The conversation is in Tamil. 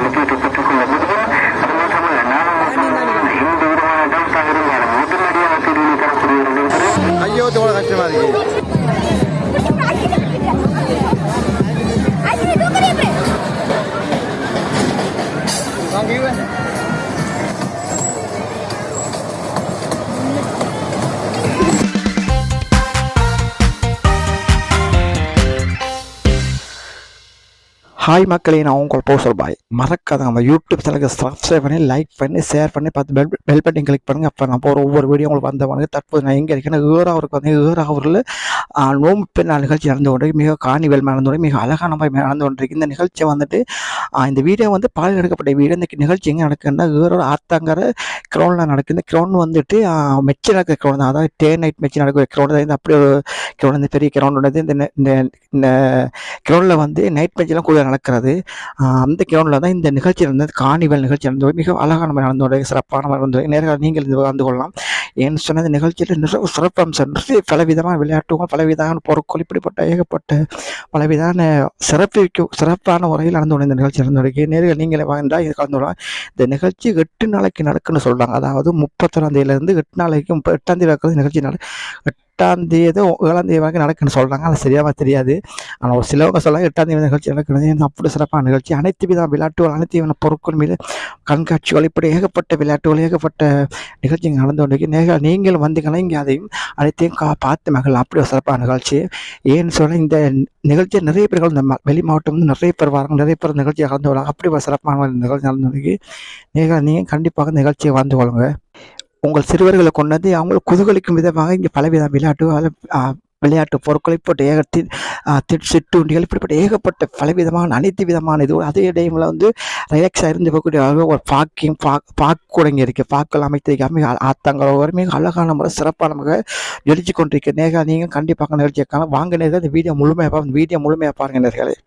முக்கியத்துவம் பெற்றுக்கொள்ள முடியும். அது மாத்திரமல்ல நானும் எந்த விதமான டவுட்டாக இருந்தாலும் உடனடியாக தீர்வு தரக்கூடிய ஐயோ தோட கஷ்டமா இருக்கு. ஹாய் மக்களே, நான் உங்கள் போஸ்டர் பாய். மறக்காத நம்ம யூடியூப் சேனலுக்கு சப்ஸ்கிரைப் பண்ணி, லைக் பண்ணி, ஷேர் பண்ணி, பார்த்து பெல் பட்டன் கிளிக் பண்ணுங்கள். அப்போ நான் போகிற ஒவ்வொரு வீடியோ உங்களுக்கு வந்தவனுக்கு. தற்போது நான் எங்கே இருக்கேன்னா ஏறாவூருக்கு வந்து ஏறாவூரில் நோம்பு பெருநாள் நிகழ்ச்சி நடந்து கொண்டு மிக காணிவல் நடந்து கொண்டு மிக அழகான மாதிரி நடந்து கொண்டிருக்கு. இந்த நிகழ்ச்சியை வந்துட்டு இந்த வீடியோ வந்து பால் எடுக்கப்பட்ட வீடியோ. இந்த நிகழ்ச்சி எங்கே நடக்குதுன்னா ஏறாவூர் ஆத்தாங்கர கிரௌண்டில் நடக்குது. இந்த கிரௌண்ட் வந்துட்டு மெச்சு நடக்கிற கிரௌண்ட் தான், அதாவது டே நைட் மெச்சு நடக்கிற கிரௌண்ட் தான். இந்த அப்படி ஒரு கிரௌண்ட், இந்த பெரிய கிரௌண்ட் உள்ளது. இந்த கிரௌண்டில் வந்து நைட் மெச்செல்லாம் கூட நடக்கிறது. அந்த கிரௌண்டில் தான் இந்த நிகழ்ச்சி நடந்தது. காணிவல் நிகழ்ச்சி நடந்து மிக அழகான மாதிரி நடந்து சிறப்பான மாதிரி வந்து நேராக நீங்கள் இது வந்து கொள்ளலாம். ஏன்னு சொன்னது நிகழ்ச்சியில் நிறைய சிறப்பம்சம், நிறைய பலவிதமான விளையாட்டுகள், பலவிதமான பொருட்கள், இப்படிப்பட்ட ஏகப்பட்ட பலவிதமான சிறப்பான முறையில் நடந்து கொண்டு இந்த நிகழ்ச்சி நடந்து நேரில் நீங்களே வாழ்ந்தால் இது கலந்து கொள்ளலாம். இந்த நிகழ்ச்சி 8 நாளைக்கு நடக்குன்னு சொல்கிறாங்க. அதாவது 31ஆம் தேதியிலேருந்து 8 நாளைக்கு 8ஆம் தேதி நடக்கிறது நிகழ்ச்சி 8ஆம் தேதி 7ஆம் தேதி வரைக்கும் நடக்குன்னு சொல்கிறாங்க. அது சரியாக தெரியாது. ஆனால் ஒரு சிலவங்க சொல்கிறாங்க 8ஆம் தேதி நிகழ்ச்சி நடக்கிறது. அப்படி சிறப்பான நிகழ்ச்சி. அனைத்து வித விளையாட்டுகள், அனைத்து வித பொருட்கள் மீது கண்காட்சிகள், இப்படி ஏகப்பட்ட விளையாட்டுகள், ஏகப்பட்ட நிகழ்ச்சிகள் நடந்து கொண்டிருக்கு. நீங்கள் வந்தீங்கன்னா இங்கே அதையும் அனைத்தையும் பார்த்து மகள். அப்படி ஒரு சிறப்பான நிகழ்ச்சி. ஏன்னு சொன்னால் இந்த நிகழ்ச்சியை நிறைய பேர்கள் இந்த வெளி மாவட்டம் வந்து நிறைய பேர் வராங்க, நிறைய பேர் நிகழ்ச்சியை கலந்து கொள்ளாங்க. அப்படி ஒரு சிறப்பான நிகழ்ச்சி நடந்து நீங்கள் கண்டிப்பாக நிகழ்ச்சியை வந்து கொள்ளுங்க. உங்கள் சிறுவர்களை கொண்டது அவங்களுக்கு குதூகலிக்கும் விதமாக இங்கே பலவித விளையாட்டு பொருட்களை போட்டு சிற்றுண்டிகள், இப்படிப்பட்ட ஏகப்பட்ட பலவிதமான அனைத்து விதமான இது. அதே டைமில் வந்து ரிலாக்ஸாக இருந்து போகக்கூடிய ஒரு பார்க் கூட இங்கே இருக்குது. பார்க்கெல்லாம் அமைத்திருக்க மிக ஆத்தங்கிற மிக அழகான முறை சிறப்பான முறை எழுச்சி கொண்டிருக்க. நீங்கள் கண்டிப்பாக நிகழ்ச்சியை வாங்க நேர்கள். இந்த வீடியோ முழுமையாக பாருங்கள் நேர்களே.